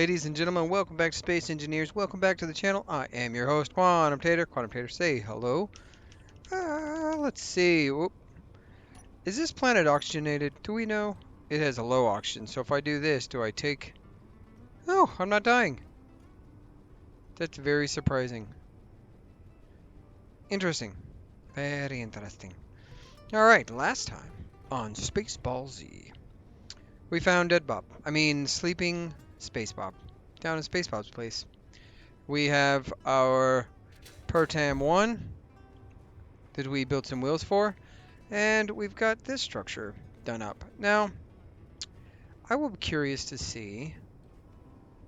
Ladies and gentlemen, welcome back to Space Engineers. Welcome back to the channel. I am your host, Quantum Tater. Quantum Tater, say hello. Let's see. Whoop. Is this planet oxygenated? Do we know? It has a low oxygen, so if I do this, do I take... Oh, I'm not dying. That's very surprising. Interesting. Very interesting. Alright, last time on Spaceball Z, we found Dead Bob. Sleeping Space Bob. Down in Space Bob's place. We have our Pertam 1 that we built some wheels for, and we've got this structure done up. Now, I will be curious to see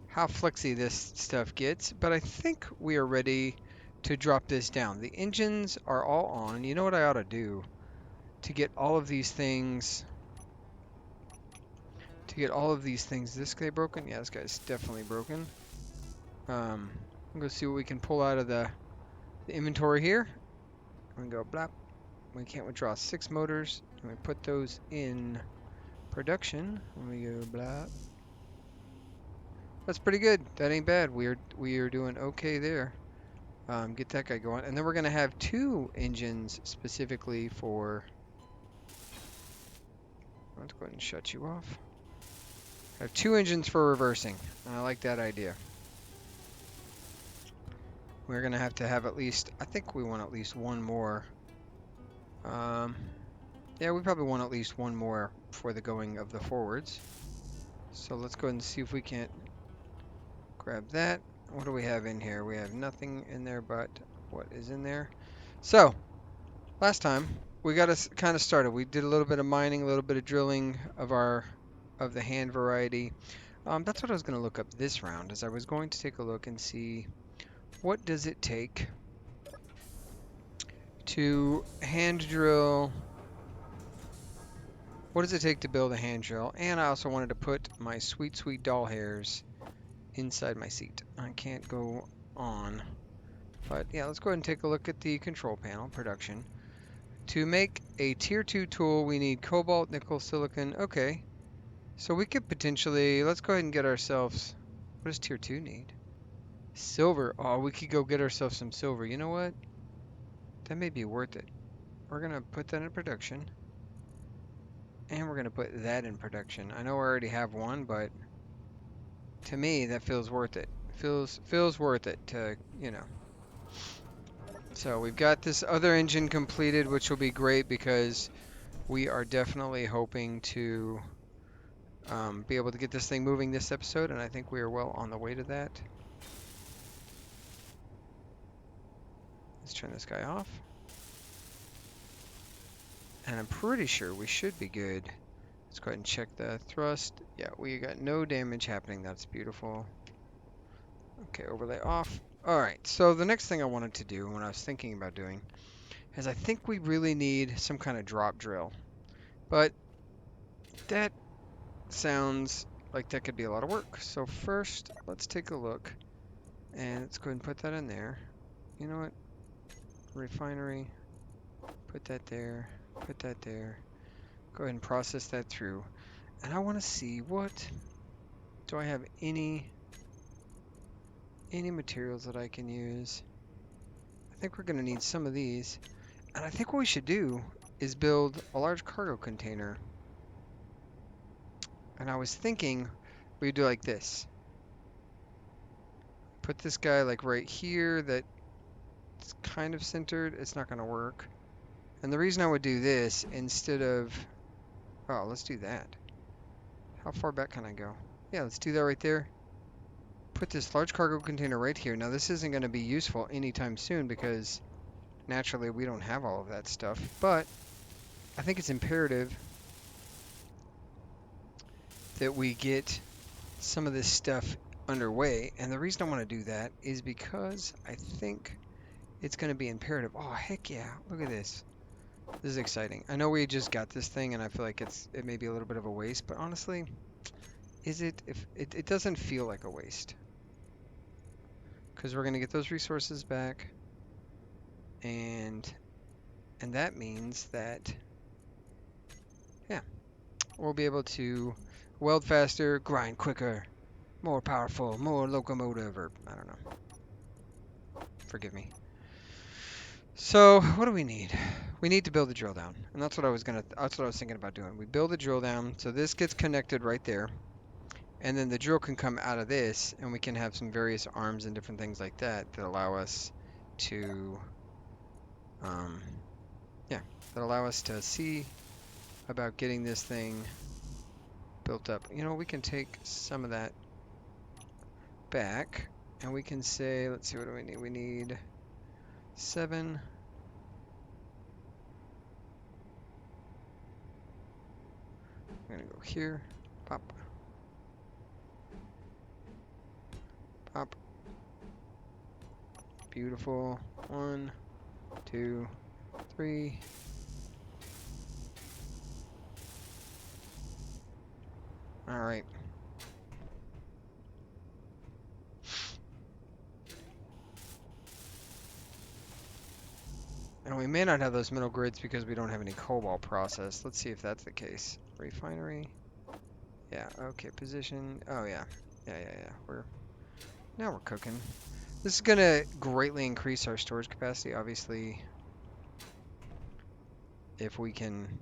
how flexy this stuff gets, but I think we are ready to drop this down. The engines are all on. You know what I ought to do to get all of these things... This guy broken? Yeah, this guy's definitely broken. I'm going to see what we can pull out of the inventory here. I'm going to go blap. We can't withdraw 6 motors, and we put those in production. And we go blah. That's pretty good. That ain't bad. We are doing okay there. Get that guy going, and then we're gonna have 2 engines specifically for. Let's go ahead and shut you off. I have 2 engines for reversing. I like that idea. We're gonna have to have at least. I think we want at least one more. Yeah, we probably want at least one more for the going of the forwards. So let's go ahead and see if we can't grab that. What do we have in here? We have nothing in there but what is in there. So, last time we got us kind of started. We did a little bit of mining, a little bit of drilling of the hand variety. That's what I was going to look up this round, as I was going to take a look and see what does it take to hand drill. What does it take to build a hand drill? And I also wanted to put my sweet, sweet doll hairs inside my seat. I can't go on. But yeah, let's go ahead and take a look at the control panel production. To make a tier 2 tool, we need cobalt, nickel, silicon. Okay. So we could potentially, let's go ahead and get ourselves, what does tier 2 need? Silver. Oh, we could go get ourselves some silver. You know what? That may be worth it. We're going to put that in production. And we're going to put that in production. I know I already have one, but to me, that feels worth it. Feels worth it to, you know. So we've got this other engine completed, which will be great because we are definitely hoping to be able to get this thing moving this episode, and I think we are well on the way to that. Let's turn this guy off. And I'm pretty sure we should be good. Let's go ahead and check the thrust. Yeah, we got no damage happening. That's beautiful. Okay, overlay off. Alright, so the next thing I wanted to do, when I was thinking about doing, is I think we really need some kind of drop drill. But that sounds like that could be a lot of work. So first, let's take a look. And let's go ahead and put that in there. You know what? Refinery. Put that there. Put that there. Go ahead and process that through. And I want to see what... Do I have any materials that I can use? I think we're going to need some of these. And I think what we should do is build a large cargo container. And I was thinking we'd do like this. Put this guy like right here that it's kind of centered. It's not going to work. And the reason I would do this instead of... Oh, let's do that. How far back can I go? Yeah, let's do that right there. Put this large cargo container right here. Now, this isn't going to be useful anytime soon because naturally we don't have all of that stuff. But I think it's imperative that we get some of this stuff underway. And the reason I want to do that is because I think it's going to be imperative. Oh, heck yeah. Look at this. This is exciting. I know we just got this thing and I feel like it may be a little bit of a waste, but honestly, is it? If it doesn't feel like a waste. Because we're going to get those resources back. And that means that, yeah, we'll be able to weld faster, grind quicker, More powerful, more locomotive, or I don't know. Forgive me. So what do we need? We need to build a drill down, and that's what I was thinking about doing. We build a drill down, so this gets connected right there, and then the drill can come out of this, and we can have some various arms and different things like that that allow us to, yeah, that allow us to see about getting this thing built up. You know, we can take some of that back, and we can say, let's see, what do we need? We need 7. I'm gonna go here, pop, pop, beautiful. 1, 2, 3. All right. And we may not have those middle grids because we don't have any cobalt processed. Let's see if that's the case. Refinery. Yeah, okay, position. Oh yeah. Yeah. Now we're cooking. This is gonna greatly increase our storage capacity, obviously. If we can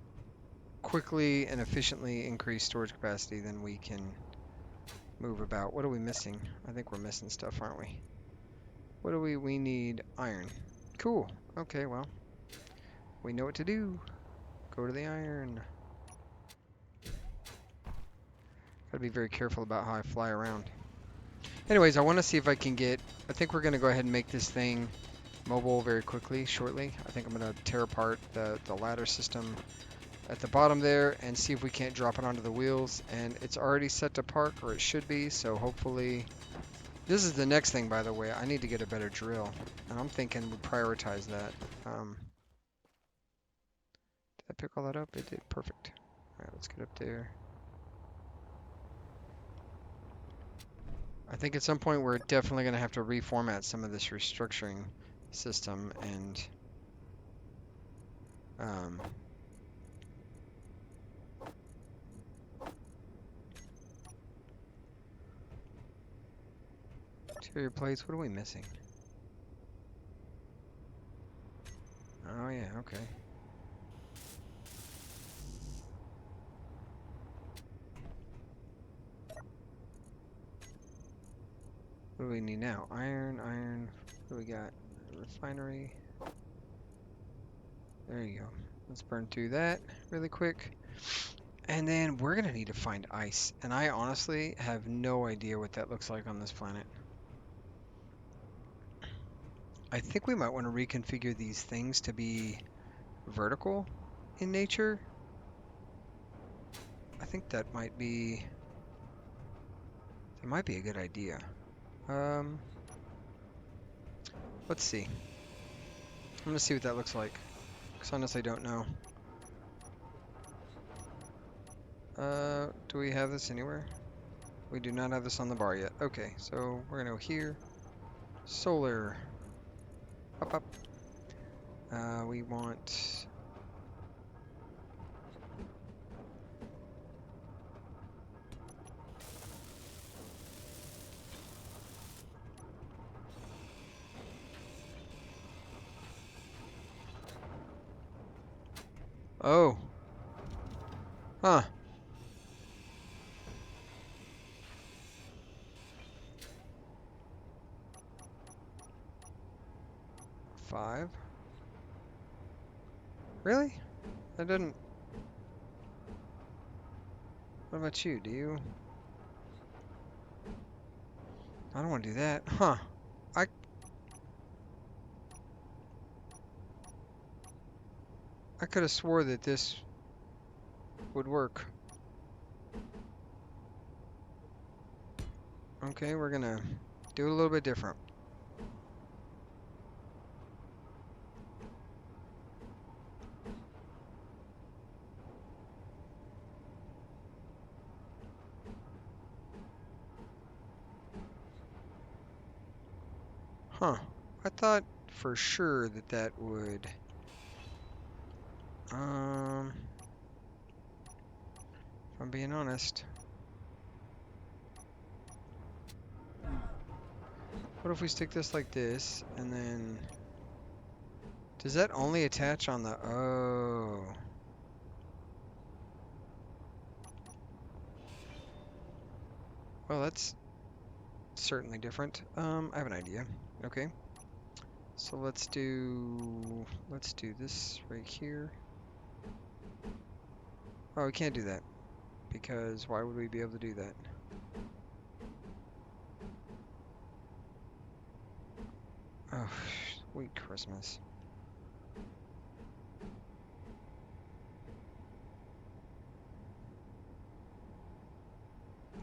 quickly and efficiently increase storage capacity, then we can move about. What are we missing? I think we're missing stuff, aren't we? What do we need iron. Cool. Okay, well, we know what to do. Go to the iron. Gotta be very careful about how I fly around. Anyways, I want to see if I can get... I think we're going to go ahead and make this thing mobile very quickly, shortly. I think I'm going to tear apart the ladder system at the bottom there and see if we can't drop it onto the wheels. And it's already set to park, or it should be, so hopefully... This is the next thing, by the way. I need to get a better drill, and I'm thinking we prioritize that. Did I pick all that up? It did. Perfect. All right, let's get up there. I think at some point we're definitely going to have to reformat some of this restructuring system and interior plates. What are we missing? Oh yeah, okay. What do we need now? Iron. What do we got? Refinery. There you go. Let's burn through that really quick. And then we're going to need to find ice. And I honestly have no idea what that looks like on this planet. I think we might want to reconfigure these things to be vertical in nature. I think that might be a good idea. Let's see. I'm gonna see what that looks like, because honestly I don't know. Do we have this anywhere? We do not have this on the bar yet. Okay, so we're gonna go here. Solar. Up. We want... Oh. Huh. Five. Really? That didn't... What about you? Do you... I don't want to do that. Huh. I could have swore that this would work. Okay, we're gonna do it a little bit different. Huh. I thought for sure that that would... if I'm being honest. What if we stick this like this, and then... Does that only attach on the... Oh. Well, that's certainly different. I have an idea. Okay. So let's do this right here. Oh, we can't do that. Because why would we be able to do that? Oh, sweet Christmas.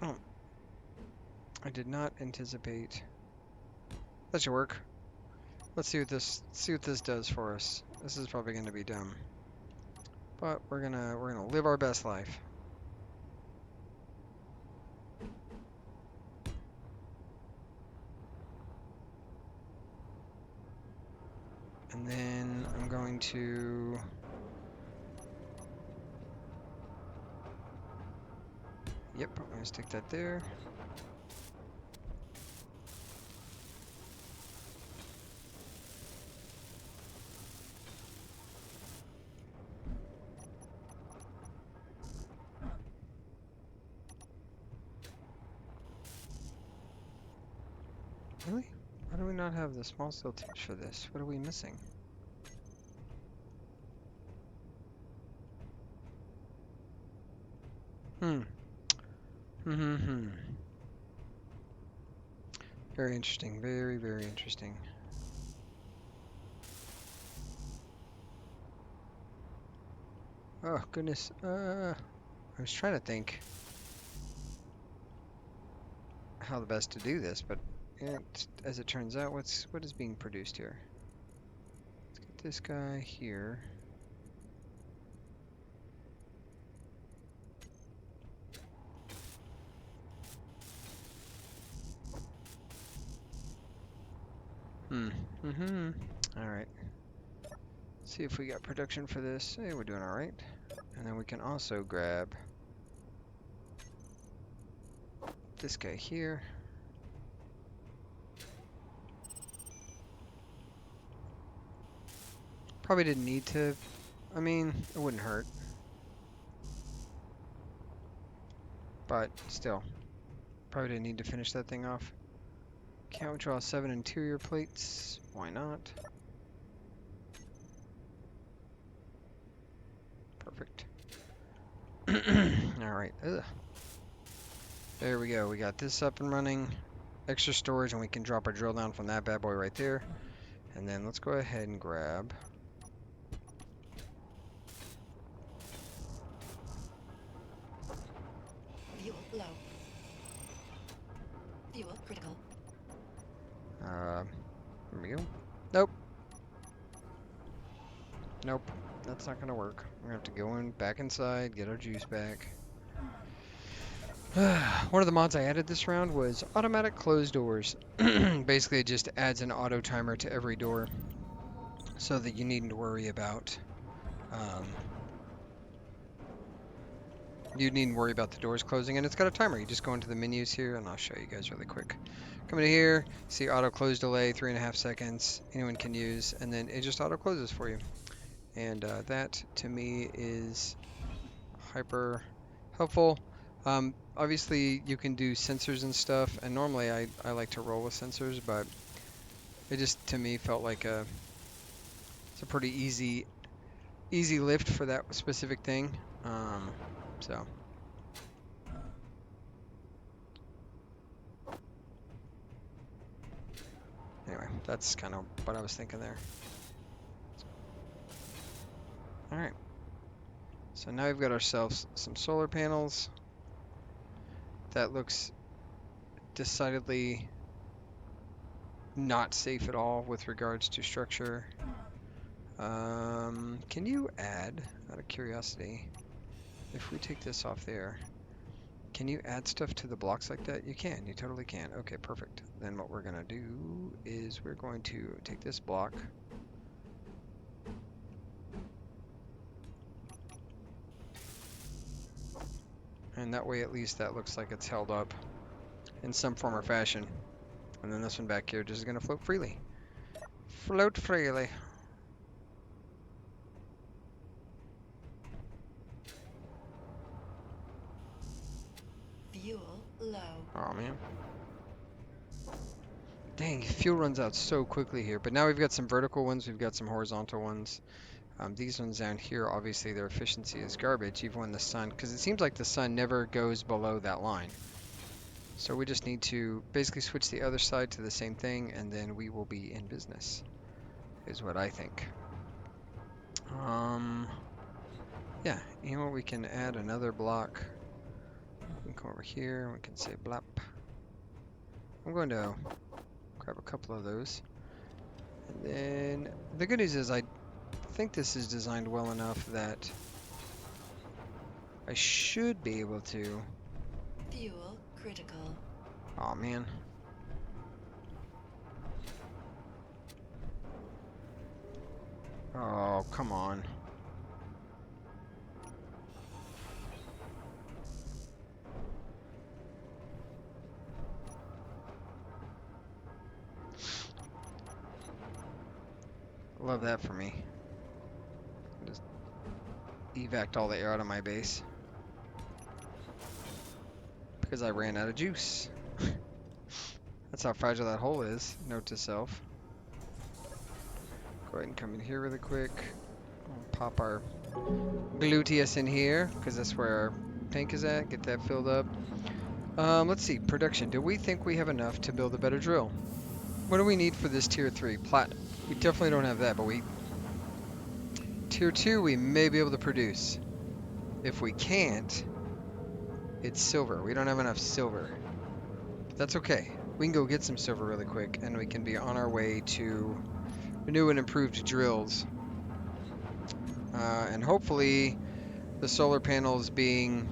Oh, I did not anticipate. That should work. Let's see what this does for us. This is probably going to be dumb, but we're gonna live our best life. And then I'm going to yep, I'm gonna stick that there. Really? Why do we not have the small steel tips for this? What are we missing? Hmm. Very interesting. Very, very interesting. Oh, goodness. I was trying to think how the best to do this, but as it turns out, what is being produced here? Let's get this guy here. All right. See if we got production for this. Hey, we're doing all right. And then we can also grab this guy here. Probably didn't need to. I mean, it wouldn't hurt. But still, probably didn't need to finish that thing off. Can't we draw 7 interior plates? Why not? Perfect. Alright. There we go. We got this up and running. Extra storage, and we can drop our drill down from that bad boy right there. And then let's go ahead and grab... Fuel low. Fuel critical. Here we go. Nope. Nope. That's not gonna work. We're gonna have to go in back inside, get our juice back. One of the mods I added this round was automatic closed doors. Basically, it just adds an auto timer to every door, so that you needn't worry about the doors closing. And it's got a timer. You just go into the menus here, and I'll show you guys really quick. Come in here, see auto close delay, 3.5 seconds. Anyone can use, and then it just auto closes for you. And that to me is hyper helpful. Obviously you can do sensors and stuff, and normally I like to roll with sensors, but it just to me felt like it's a pretty easy lift for that specific thing. So anyway, that's kind of what I was thinking there. All right, so now we've got ourselves some solar panels. That looks decidedly not safe at all with regards to structure. Can you add, out of curiosity, if we take this off there, can you add stuff to the blocks like that? You can, you totally can. Okay, perfect. Then what we're gonna do is we're going to take this block, and that way at least that looks like it's held up in some form or fashion. And then this one back here just is going to float freely. Float freely. Fuel low. Oh man. Dang, fuel runs out so quickly here. But now we've got some vertical ones, we've got some horizontal ones. These ones down here, obviously their efficiency is garbage, even when the sun, because it seems like the sun never goes below that line. So we just need to basically switch the other side to the same thing, and then we will be in business, is what I think. Yeah, you know what, we can add another block. We can come over here, we can say blap. I'm going to grab a couple of those. And then the good news is I think this is designed well enough that I should be able to. Fuel critical. Oh man. Oh, come on. Love that for me. Just evac'd all the air out of my base. Because I ran out of juice. That's how fragile that hole is. Note to self. Go ahead and come in here really quick. We'll pop our gluteus in here, because that's where our tank is at. Get that filled up. Let's see. Production. Do we think we have enough to build a better drill? What do we need for this tier 3? Platinum. We definitely don't have that, but we... Tier 2 we may be able to produce. If we can't, it's silver. We don't have enough silver. That's okay. We can go get some silver really quick, and we can be on our way to new and improved drills. And hopefully the solar panels being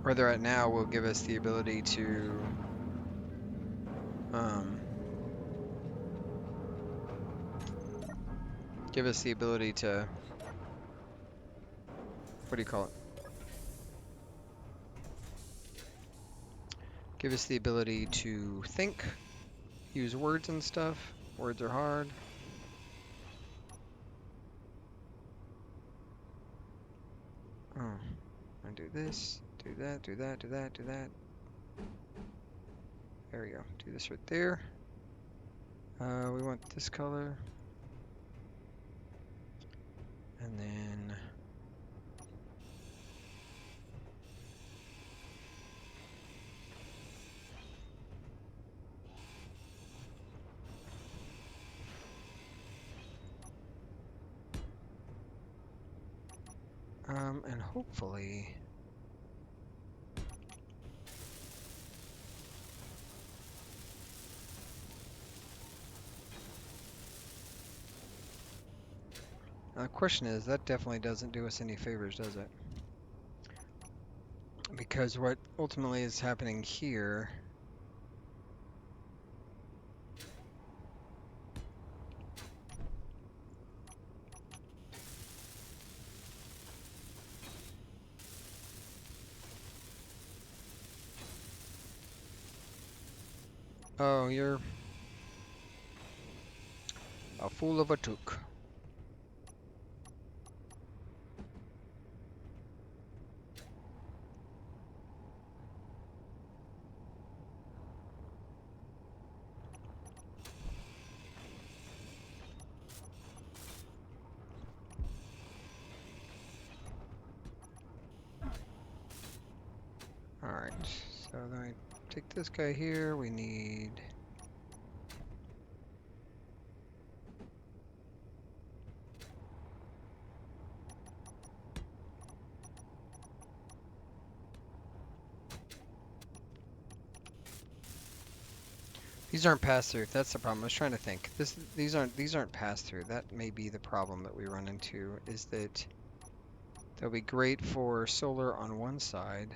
where they're at now will give us the ability to what do you call it? Give us the ability to think, use words and stuff. Words are hard. Oh, I do this, do that, do that, do that, do that. There we go. Do this right there. We want this color. And then and hopefully the question is, that definitely doesn't do us any favors, does it? Because what ultimately is happening here oh, you're a fool of a took. Alright, so then I take this guy here, we need... These aren't pass-through, that's the problem. I was trying to think. These aren't pass-through. That may be the problem that we run into, is that they'll be great for solar on one side.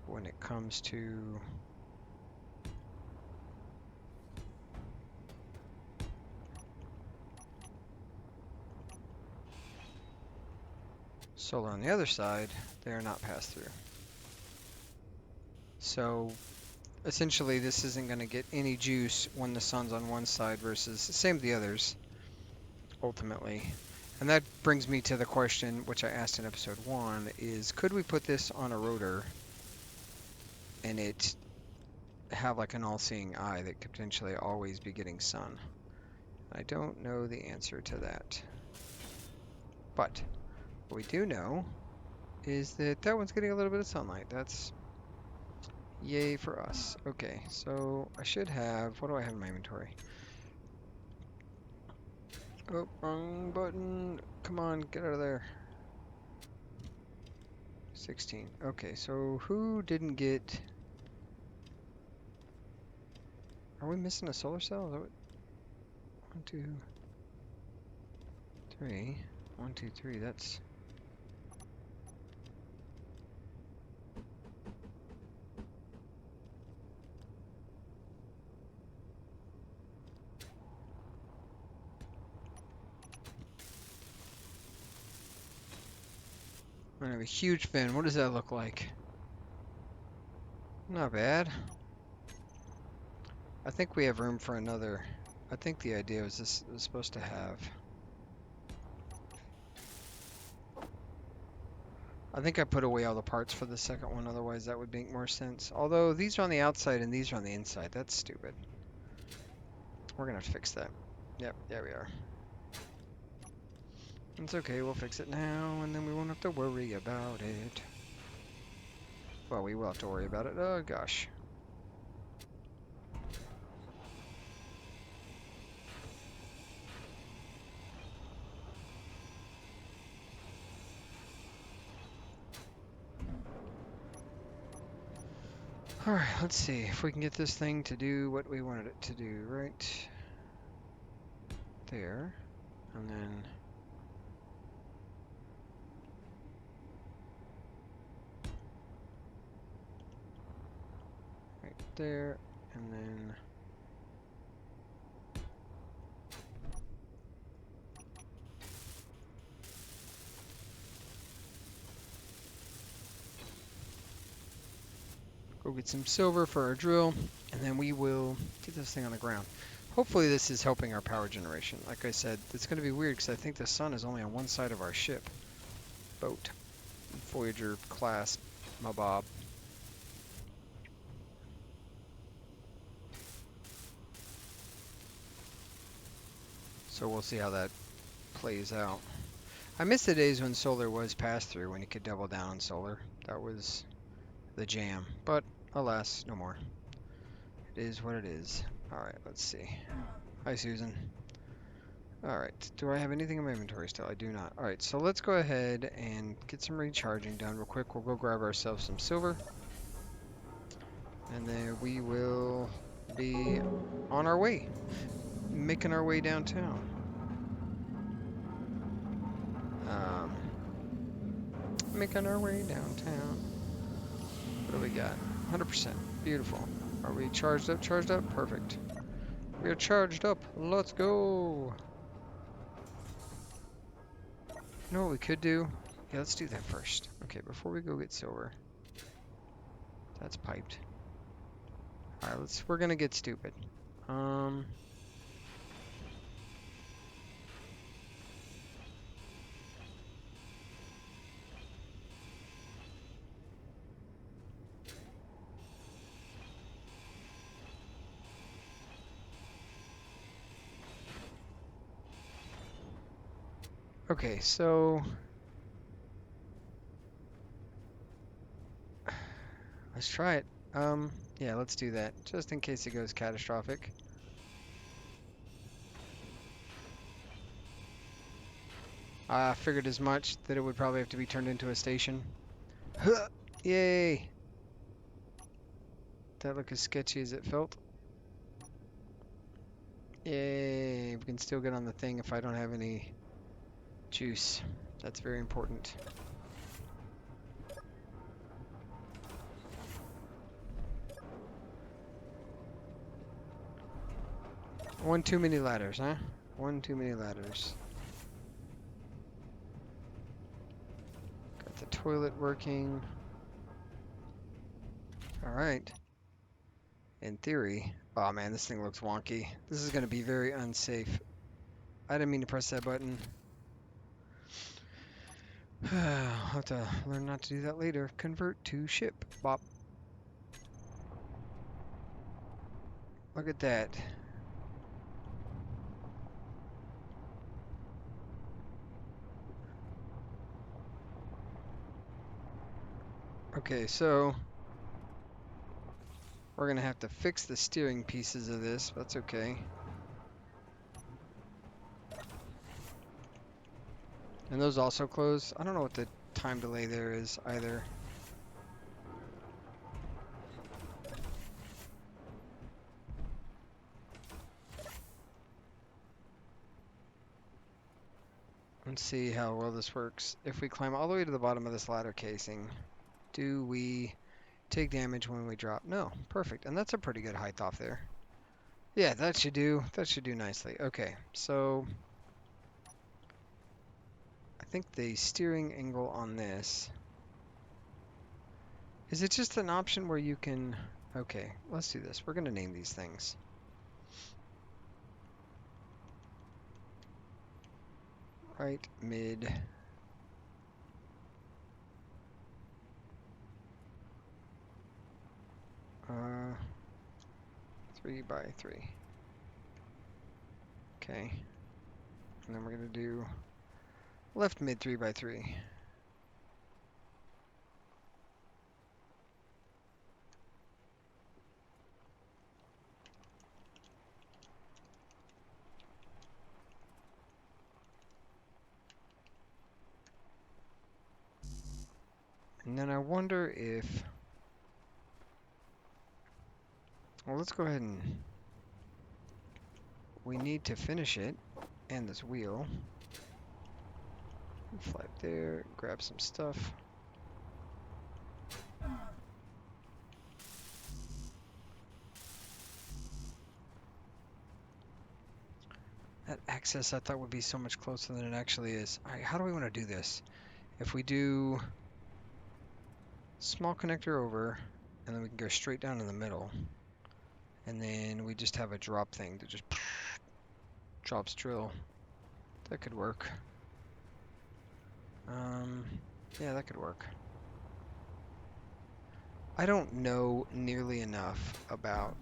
When it comes to Solar on the other side, they are not pass through. So essentially this isn't going to get any juice when the sun's on one side versus same with the others ultimately. And that brings me to the question which I asked in episode 1 is could we put this on a rotor and it have like an all-seeing eye that could potentially always be getting sun? I don't know the answer to that. But what we do know is that that one's getting a little bit of sunlight. That's yay for us. Okay, so I should have, what do I have in my inventory? Oh, wrong button. Come on, get out of there. 16. Okay, so who didn't get... Are we missing a solar cell? Is that what... 1, 2, 3. 1, 2, 3, that's... I have a huge fin. What does that look like? Not bad. I think we have room for another. I think the idea was this was supposed to have... I think I put away all the parts for the second one, otherwise that would make more sense. Although these are on the outside and these are on the inside. That's stupid. We're gonna have to fix that. Yep, there we are. It's okay, we'll fix it now, and then we won't have to worry about it. Well, we will have to worry about it. Oh, gosh. Alright, let's see if we can get this thing to do what we wanted it to do. Right there. And then... right there. And then... go get some silver for our drill, and then we will get this thing on the ground. Hopefully this is helping our power generation. Like I said, it's going to be weird because I think the sun is only on one side of our ship. Boat. Voyager class Mabob. So we'll see how that plays out. I miss the days when solar was pass-through, when you could double down on solar. That was the jam. But alas, no more. It is what it is. Alright, let's see. Hi, Susan. Alright, do I have anything in my inventory still? I do not. Alright, so let's go ahead and get some recharging done real quick. We'll go grab ourselves some silver. And then we will be on our way. Making our way downtown. Making our way downtown. What do we got? 100%. Beautiful. Are we charged up? Charged up? Perfect. We are charged up. Let's go. You know what we could do? Yeah, let's do that first. Okay, before we go get silver. That's piped. Alright, we're gonna get stupid. Okay, so let's try it. Yeah, let's do that, just in case it goes catastrophic. I figured as much, that it would probably have to be turned into a station. Huh! Yay! That look as sketchy as it felt. Yay! We can still get on the thing if I don't have any juice. That's very important. One too many ladders, huh? One too many ladders. the toilet working. All right. In theory. Oh man, this thing looks wonky. This is going to be very unsafe. I didn't mean to press that button. I'll have to learn not to do that later. Convert to ship. Bop. Look at that. Okay, so we're going to have to fix the steering pieces of this. That's okay. And those also close. I don't know what the time delay there is either. Let's see how well this works. If we climb all the way to the bottom of this ladder casing, do we take damage when we drop? No, perfect. And that's a pretty good height off there. Yeah, that should do nicely. Okay, so I think the steering angle on this, is it just an option where you can, okay, let's do this. We're going to name these things. Right, mid, 3 by 3. Okay. And then we're going to do left mid 3 by 3. And then I wonder if, well, let's go ahead and, we need to finish it and this wheel. Fly up there, grab some stuff. That access I thought would be so much closer than it actually is. Alright, how do we want to do this? If we do small connector over, and then we can go straight down in the middle, and then we just have a drop thing that just drops drill. That could work. Yeah, that could work. I don't know nearly enough about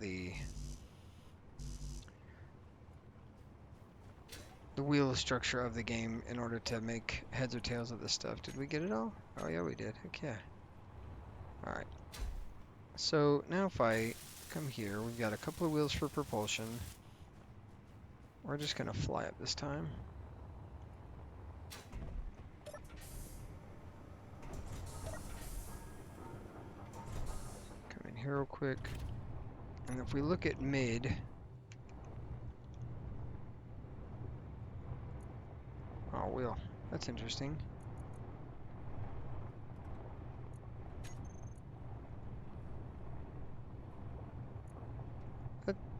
the wheel structure of the game in order to make heads or tails of this stuff. Did we get it all? Oh yeah, we did. Heck yeah. Alright. So now if I come here, we've got a couple of wheels for propulsion. We're just gonna fly up this time. Come in here real quick. And if we look at mid, oh, wheel. That's interesting.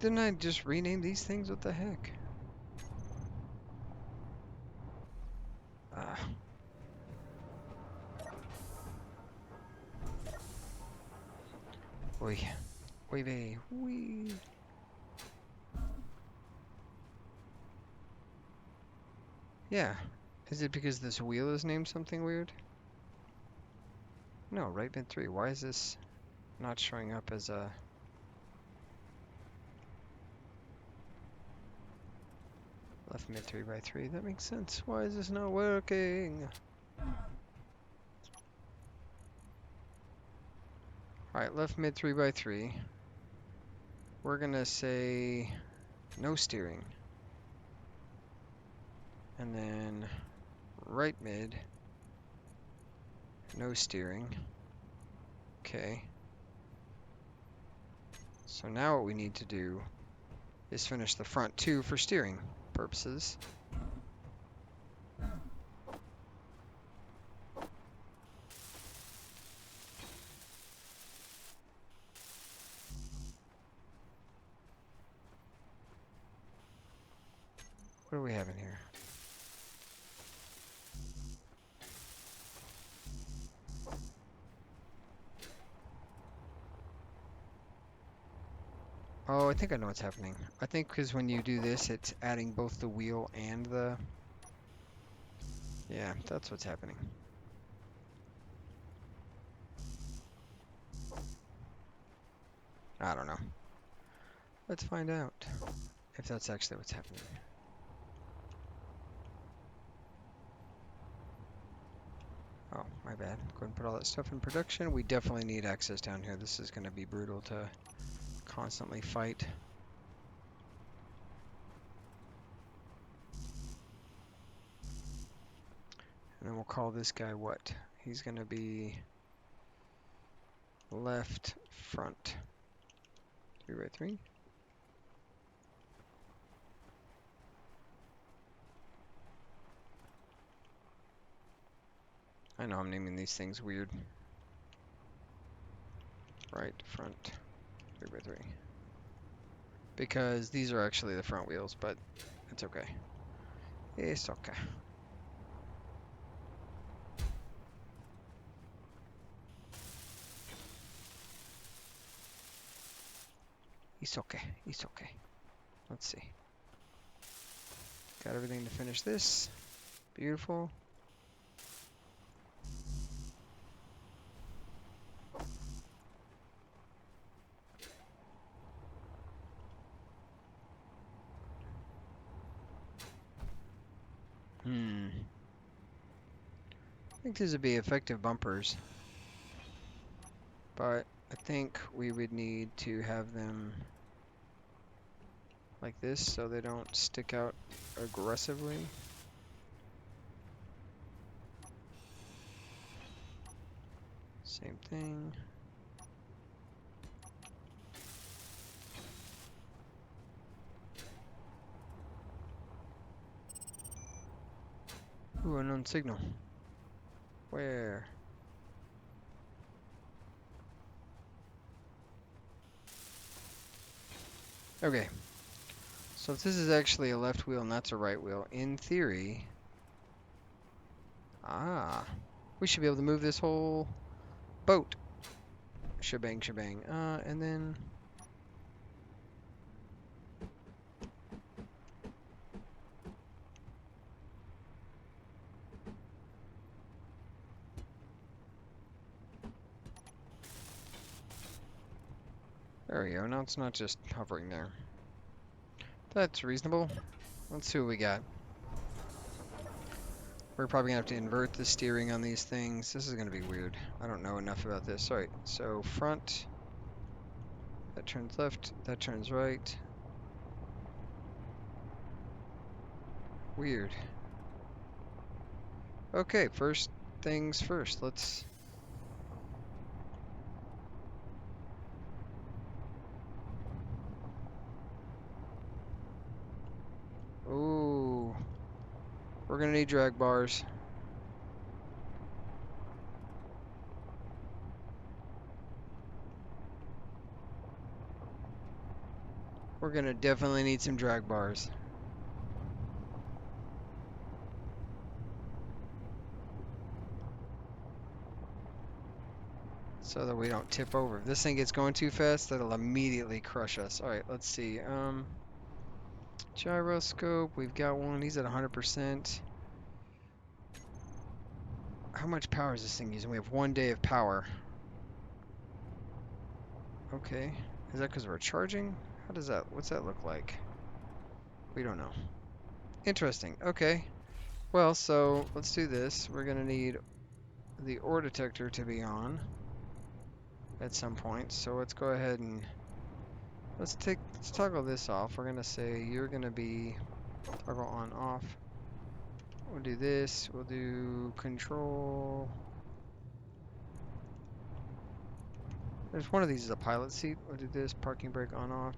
Didn't I just rename these things? What the heck? Ah. Oi. Oi vey. Wee. Yeah. Is it because this wheel is named something weird? No, right mid 3. Why is this not showing up as a... left mid 3 by 3? That makes sense. Why is this not working? Alright, left mid 3 by 3. We're gonna say no steering. And then right mid, no steering. Okay. So now what we need to do is finish the front 2 for steering purposes. What do we have in here? Oh, I think I know what's happening. I think because when you do this, it's adding both the wheel and the... Yeah, that's what's happening. I don't know. Let's find out if that's actually what's happening. Oh, my bad. Go ahead and put all that stuff in production. We definitely need access down here. This is going to be brutal to constantly fight. And then we'll call this guy what? He's going to be left front. 3x3. I know I'm naming these things weird. Right front. 3x3. Because these are actually the front wheels, but it's okay. It's okay. It's okay. It's okay. Let's see. Got everything to finish this. Beautiful. I think these would be effective bumpers, but I think we would need to have them like this so they don't stick out aggressively. Same thing. Ooh, unknown signal. Where? Okay. So if this is actually a left wheel and that's a right wheel, in theory... we should be able to move this whole boat. Shebang, shebang. And then... There we go. Now it's not just hovering there. That's reasonable. Let's see what we got. We're probably gonna have to invert the steering on these things. This is gonna be weird. I don't know enough about this. Alright, so front. That turns left. That turns right. Weird. Okay, first things first. Let's... Ooh. We're gonna need drag bars. We're gonna definitely need some drag bars. So that we don't tip over. If this thing gets going too fast, that'll immediately crush us. Alright, let's see. Gyroscope, we've got one. He's at 100%. How much power is this thing using? We have 1 day of power. Okay. Is that because we're charging? How does that, what's that look like? We don't know. Interesting. Okay. Well, so let's do this. We're going to need the ore detector to be on at some point. So let's go ahead and let's toggle this off. We're going to say you're going to be toggle on off. We'll do this. We'll do control. There's one of these is a pilot seat. We'll do this. Parking brake on off.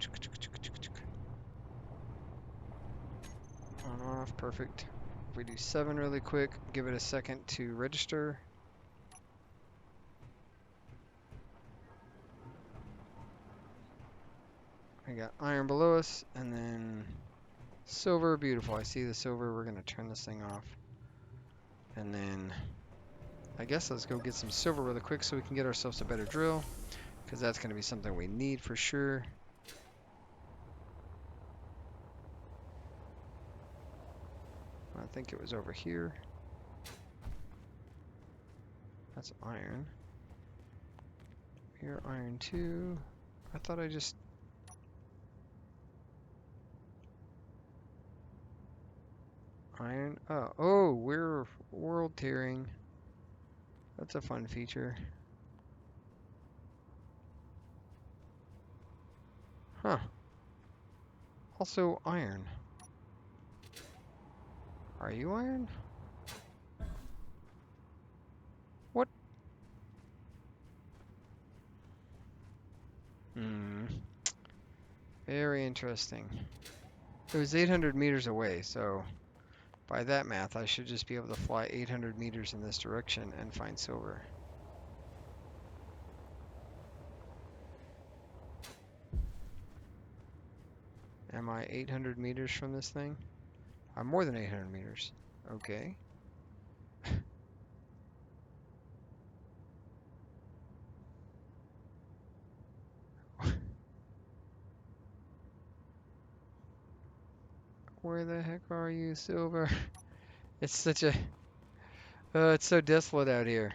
On off. Perfect. If we do 7 really quick, give it a second to register. We got iron below us, and then Silver, beautiful. I see the silver. We're gonna turn this thing off. And then I guess let's go get some silver really quick so we can get ourselves a better drill, because that's gonna be something we need for sure. I think it was over here. That's iron. Here, iron 2. I thought I just... Iron... Oh, we're world tiering. That's a fun feature. Huh. Also iron. Are you iron? What? Hmm. Very interesting. It was 800 meters away, so by that math, I should just be able to fly 800 meters in this direction and find silver. Am I 800 meters from this thing? I'm more than 800 meters. Okay. Where the heck are you, silver? It's such a... it's so desolate out here.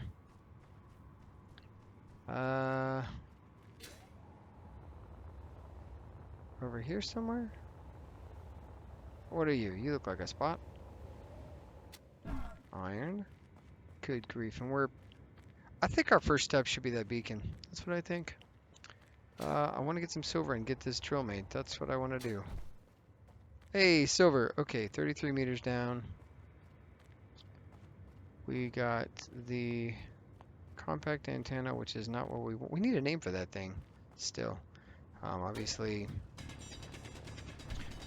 Over here somewhere? What are you? You look like a spot. Iron. Good grief. And I think our first step should be that beacon. That's what I think. I want to get some silver and get this drill made. That's what I want to do. Hey, silver. Okay, 33 meters down. We got the compact antenna, which is not what we want. We need a name for that thing still. Obviously,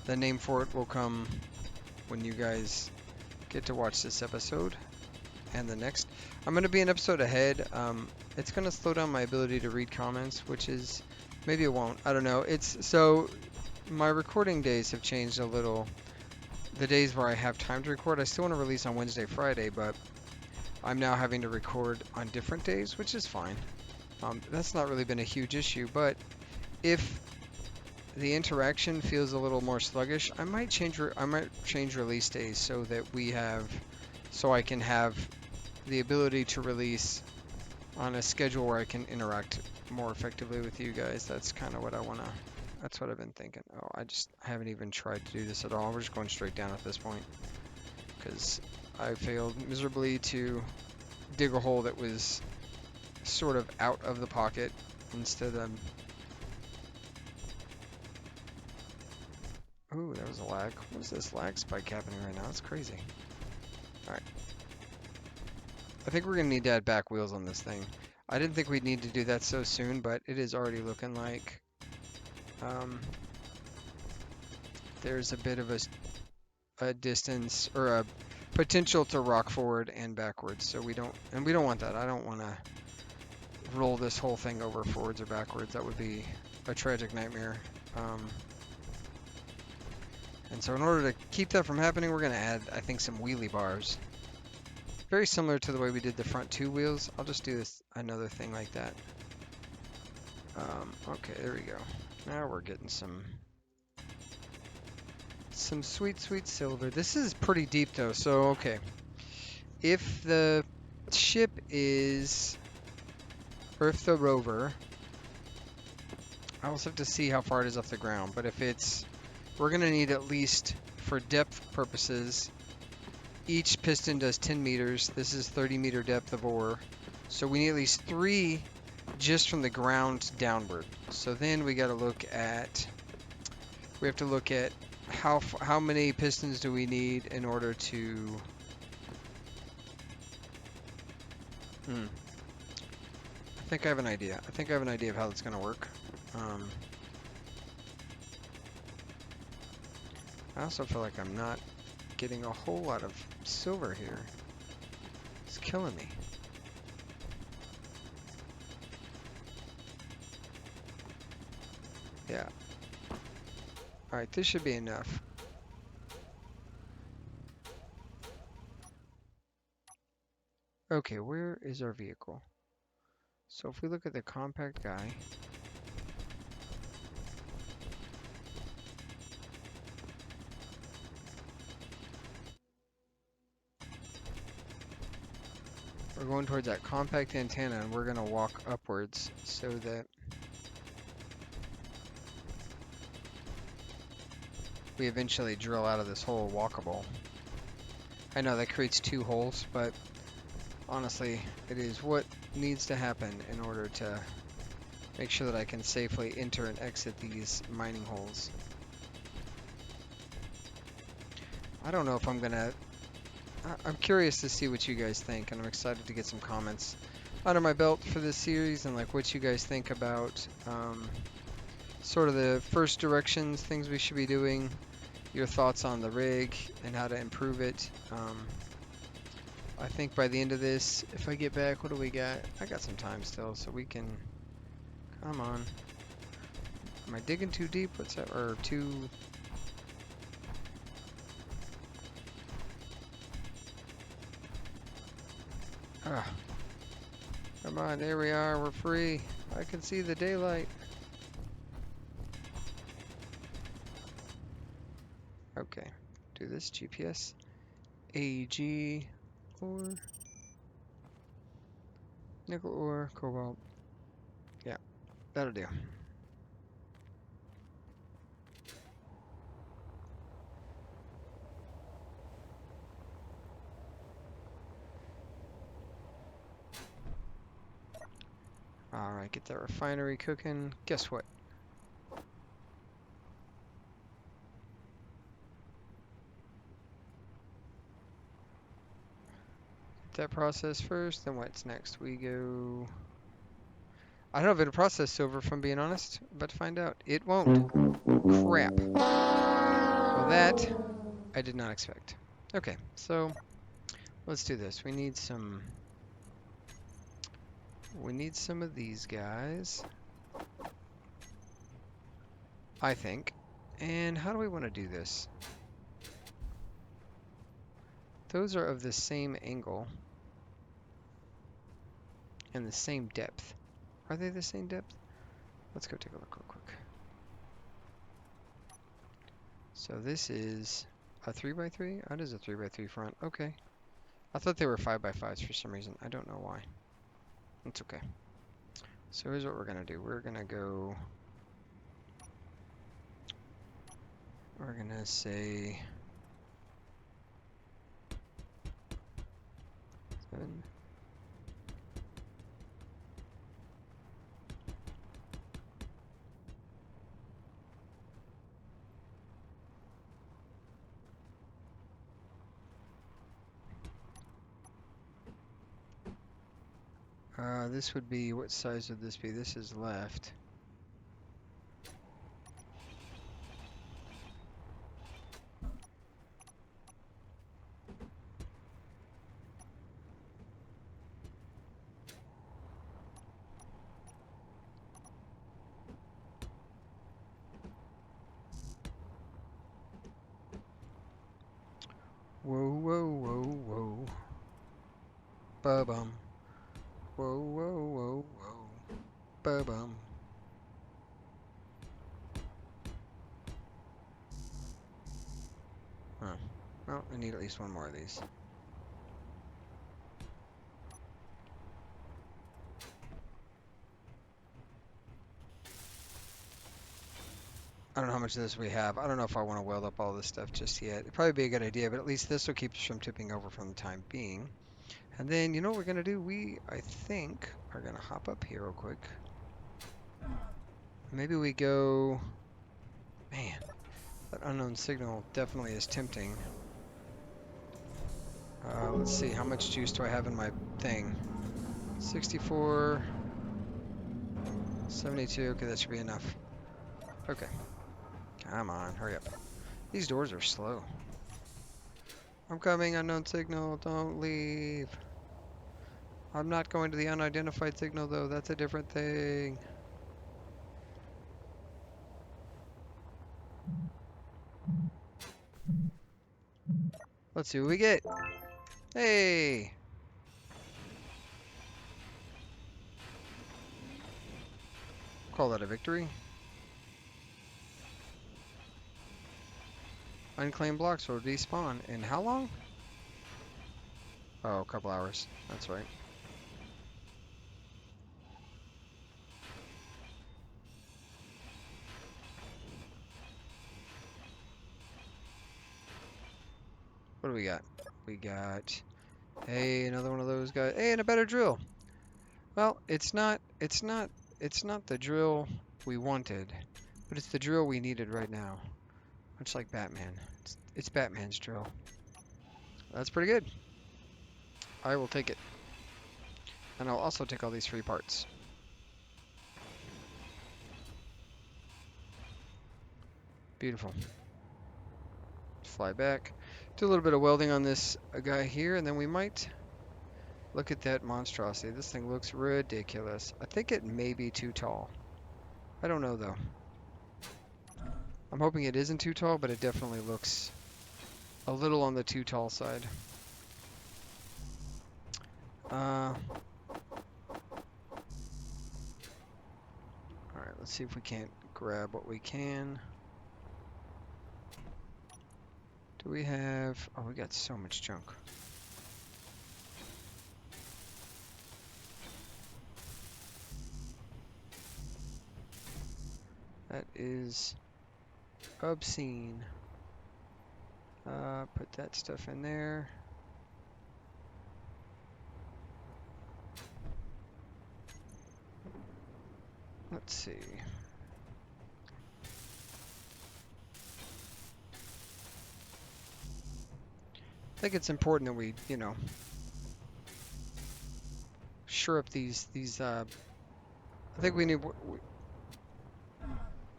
the name for it will come when you guys get to watch this episode and the next. I'm going to be an episode ahead. It's going to slow down my ability to read comments, which is, maybe it won't. I don't know. So my recording days have changed a little. The days where I have time to record, I still want to release on Wednesday, Friday, but I'm now having to record on different days, which is fine. That's not really been a huge issue, but if the interaction feels a little more sluggish, I might change release days so that I can have the ability to release on a schedule where I can interact more effectively with you guys. That's kind of what that's what I've been thinking. Oh, I haven't even tried to do this at all. We're just going straight down at this point because I failed miserably to dig a hole that was sort of out of the pocket instead of... Ooh, there was a lag. What is this lag spike happening right now? That's crazy. Alright. I think we're going to need to add back wheels on this thing. I didn't think we'd need to do that so soon, but it is already looking like there's a bit of a distance or a potential to rock forward and backwards. So we don't want that. I don't want to roll this whole thing over forwards or backwards. That would be a tragic nightmare. And so in order to keep that from happening, we're going to add, I think, some wheelie bars. Very similar to the way we did the front two wheels. I'll just do another thing like that. Okay, there we go. Now we're getting some sweet, sweet silver. This is pretty deep though, so okay. If the ship is, or if the rover, I also have to see how far it is off the ground, but if it's, we're going to need at least, for depth purposes, each piston does 10 meters. This is 30 meter depth of ore. So we need at least 3 just from the ground downward. So then we got to look at, how many pistons do we need in order to... I think I have an idea. I think I have an idea of how that's going to work. I also feel like I'm not getting a whole lot of silver here. It's killing me. Yeah. Alright, this should be enough. Okay, where is our vehicle? So if we look at the compact guy, we're going towards that compact antenna and we're gonna walk upwards so that we eventually drill out of this hole walkable. I know that creates 2 holes, but honestly, it is what needs to happen in order to make sure that I can safely enter and exit these mining holes. I don't know if I'm gonna... I'm curious to see what you guys think, and I'm excited to get some comments under my belt for this series and like what you guys think about sort of the first directions, things we should be doing, your thoughts on the rig and how to improve it. I think by the end of this, if I get back, what do we got? I got some time still, so we can... Come on. Am I digging too deep? What's that? Or too... Ah. Come on, there we are. We're free. I can see the daylight. Okay. Do this. GPS. AG. Ore. Nickel ore. Cobalt. Yeah. That'll do. Alright, get that refinery cooking. Guess what? That process first, then what's next? We go... I don't know if it'll process silver, if I'm being honest, but to find out. It won't. Crap. Well, that I did not expect. Okay, so let's do this. We need some of these guys, I think. And how do we want to do this? Those are of the same angle and the same depth. Are they the same depth? Let's go take a look real quick. So this is a 3x3? That is a 3x3 front. Okay. I thought they were 5x5s for some reason. I don't know why. It's okay. So here's what we're going to do. We're going to go... We're going to say... 7. This would be, what size would this be? This is left. Whoa, whoa, whoa, whoa. Ba-bum. Whoa, whoa, whoa, whoa. Ba-bum. Huh. Well, I need at least one more of these. I don't know how much of this we have. I don't know if I want to weld up all this stuff just yet. It'd probably be a good idea, but at least this will keep us from tipping over from the time being. And then, you know what we're going to do? We, I think, are going to hop up here real quick. Maybe we go... Man, that unknown signal definitely is tempting. Let's see, how much juice do I have in my thing? 64... 72, okay, that should be enough. Okay. Come on, hurry up. These doors are slow. I'm coming, unknown signal, don't leave. I'm not going to the unidentified signal though, that's a different thing. Let's see what we get. Hey! call that a victory. Unclaimed blocks will despawn. In how long? Oh, a couple hours. That's right. What do we got? We got, hey, another one of those guys. Hey, and a better drill. Well, it's not the drill we wanted, but it's the drill we needed right now. Much like Batman. It's Batman's drill. That's pretty good. I will take it. And I'll also take all these free parts. Beautiful. Fly back. Do a little bit of welding on this guy here, and then we might look at that monstrosity. This thing looks ridiculous. I think it may be too tall. I don't know, though. I'm hoping it isn't too tall, but it definitely looks a little on the too tall side. Alright, let's see if we can't grab what we can. Do we have... Oh, we got so much junk. That is obscene. Put that stuff in there. Let's see. I think it's important that we, you know, shore up these I think we need...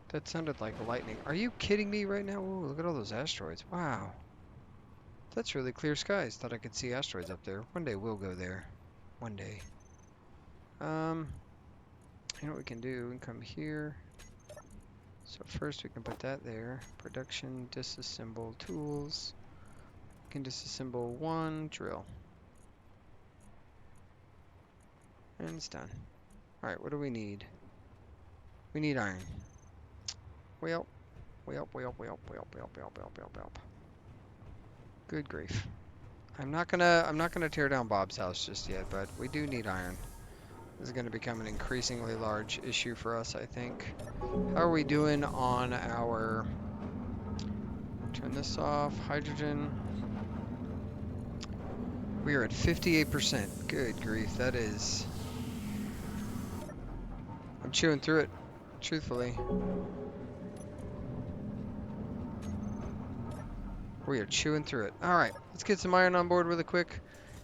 That sounded like lightning. Are you kidding me right now? Ooh, look at all those asteroids. Wow. That's really clear skies. Thought I could see asteroids up there. One day we'll go there. One day. You know what we can do? We can come here. So first we can put that there. Production, disassemble tools. We can disassemble one drill. And it's done. Alright, what do we need? We need iron. Well. Good grief. I'm not gonna tear down Bob's house just yet, but we do need iron. This is gonna become an increasingly large issue for us, I think. How are we doing on our... Turn this off. Hydrogen. We are at 58%. Good grief, that is... I'm chewing through it, truthfully. We are chewing through it. Alright, let's get some iron on board really quick,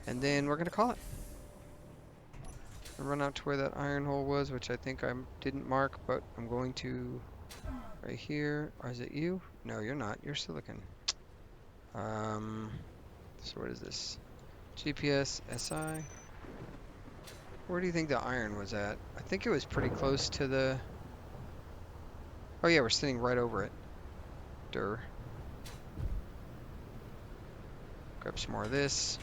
and then we're gonna call it. I'll run out to where that iron hole was, which I think I didn't mark, but I'm going to... Right here. Or is it you? No, you're not. You're silicon. So what is this? GPS, SI. Where do you think the iron was at? I think it was pretty close to the... Oh yeah, we're sitting right over it. Durr. Grab some more of this.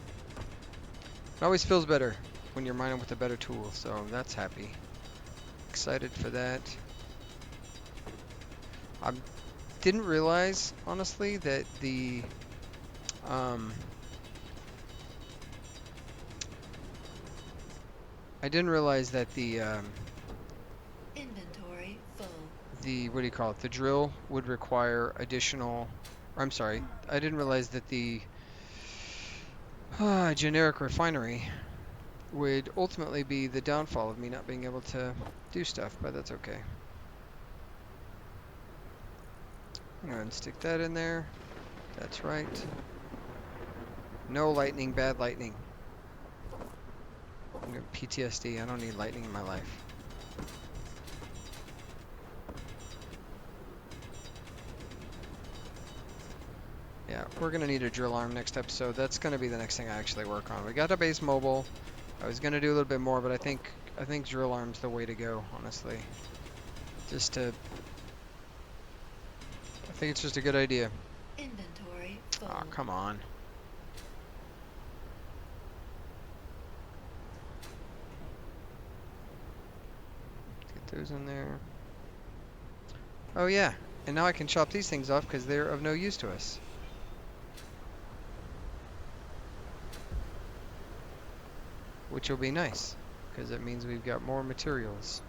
It always feels better when you're mining with a better tool, so that's happy. Excited for that. I didn't realize, honestly, that the... I didn't realize that the... Inventory full. The, what do you call it? The drill would require additional... I'm sorry. I didn't realize that the generic refinery would ultimately be the downfall of me not being able to do stuff, but that's okay. I'm going to stick that in there. That's right. No lightning, bad lightning. I'm going to PTSD. I don't need lightning in my life. Yeah, we're going to need a drill arm next episode. That's going to be the next thing I actually work on. We got a base mobile. I was going to do a little bit more, but I think drill arm's the way to go, honestly. Just to... I think it's just a good idea. Inventory full. Aw, come on. Let's get those in there. Oh yeah, and now I can chop these things off because they're of no use to us. Which will be nice, because it means we've got more materials.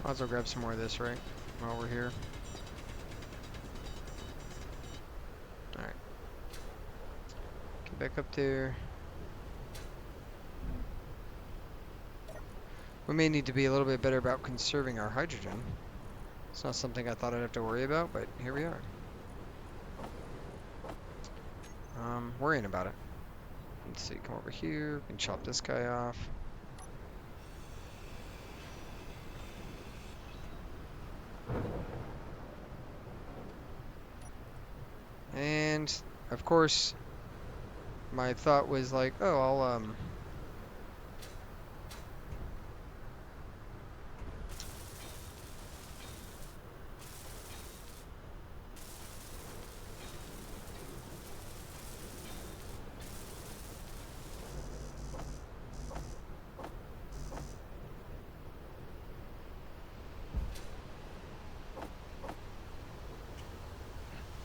I'll also grab some more of this, right, while we're here. Alright. Get back up there. We may need to be a little bit better about conserving our hydrogen. It's not something I thought I'd have to worry about, but here we are. Worrying about it. Let's see, come over here, we can chop this guy off. And, of course, my thought was like, oh, I'll,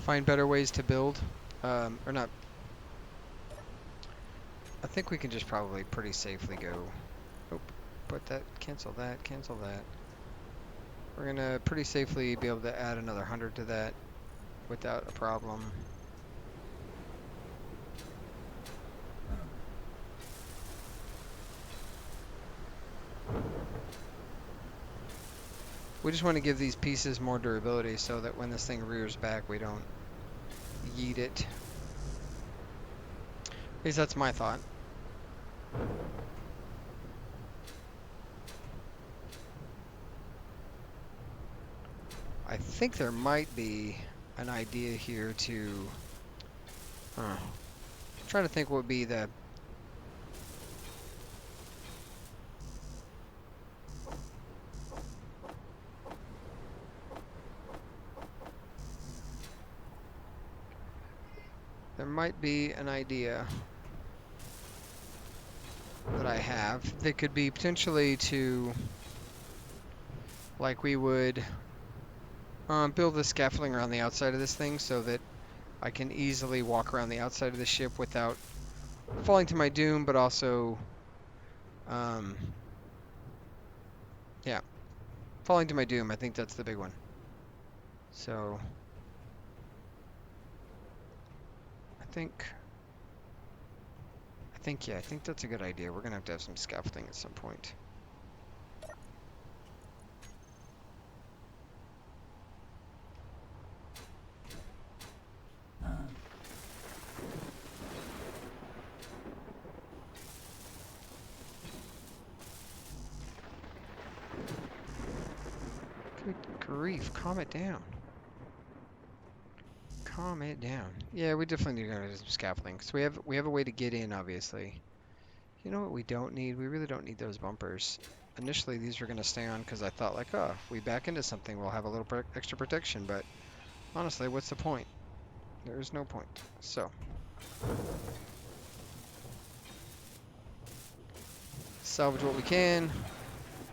find better ways to build, or not. I think we can just probably pretty safely go. Oh, put that, cancel that, cancel that. We're gonna pretty safely be able to add another 100 to that without a problem. We just want to give these pieces more durability so that when this thing rears back, we don't yeet it. At least that's my thought. I think there might be an idea here to... I'm trying to think what would be the... There might be an idea that I have that could be potentially to... Like we would build the scaffolding around the outside of this thing so that I can easily walk around the outside of the ship without falling to my doom, but also, yeah, falling to my doom. I think that's the big one. So, yeah, I think that's a good idea. We're gonna have to have some scaffolding at some point. Good grief, calm it down. Calm it down. Yeah, we definitely need to do some scaffolding. So we have a way to get in, obviously. You know what we don't need? We really don't need those bumpers. Initially, these were going to stay on because I thought like, oh, if we back into something, we'll have a little extra protection. But honestly, what's the point? There is no point. So, salvage what we can.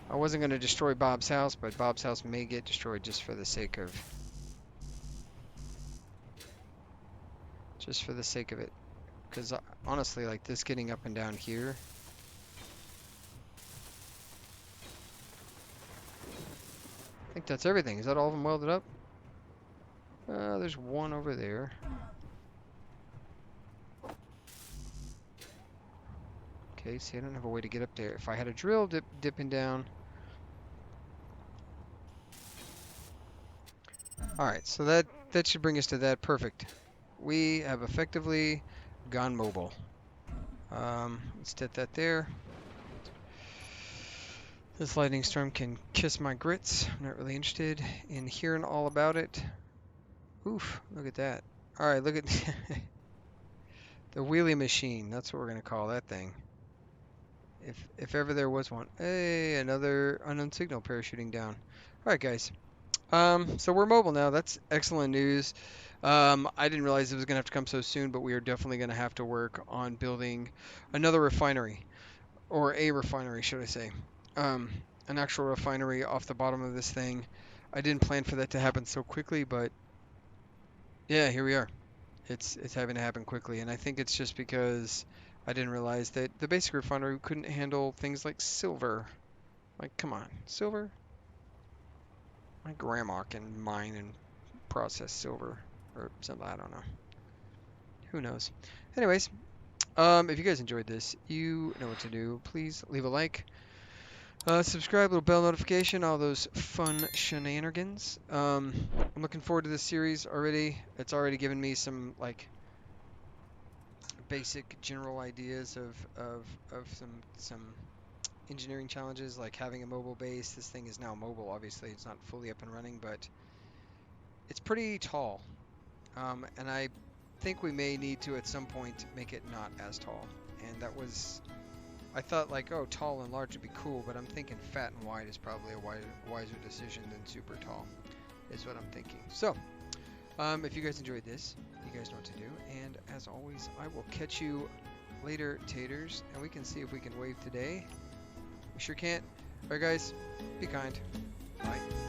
I wasn't going to destroy Bob's house, but Bob's house may get destroyed just for the sake of... Just for the sake of it. Because honestly, like this getting up and down here... I think that's everything. Is that all of them welded up? There's one over there. Okay, see, I don't have a way to get up there. If I had a drill dipping down... Alright, so that should bring us to that. Perfect. We have effectively gone mobile. Let's set that there. This lightning storm can kiss my grits. I'm not really interested in hearing all about it. Oof, look at that. Alright, look at the wheelie machine. That's what we're going to call that thing. If ever there was one. Hey, another unknown signal parachuting down. Alright, guys. So we're mobile now. That's excellent news. I didn't realize it was going to have to come so soon, but we are definitely going to have to work on building another refinery, or a refinery, should I say. Um, an actual refinery off the bottom of this thing. I didn't plan for that to happen so quickly, but yeah, here we are. It's having to happen quickly, and I think it's just because I didn't realize that the basic refinery couldn't handle things like silver. Like, come on, silver? My grandma can mine and process silver or something. I don't know. Who knows? Anyways, if you guys enjoyed this, you know what to do. Please leave a like, subscribe, little bell notification, all those fun shenanigans. I'm looking forward to this series already. It's already given me some like basic general ideas of some engineering challenges, like having a mobile base. This thing is now mobile. Obviously, it's not fully up and running, but it's pretty tall. And I think we may need to at some point make it not as tall. And that was, I thought like, oh, tall and large would be cool, but I'm thinking fat and wide is probably a wiser decision than super tall, is what I'm thinking. So, if you guys enjoyed this, you guys know what to do. And as always, I will catch you later, taters, and we can see if we can wave today. We sure can't. Alright guys, be kind. Bye.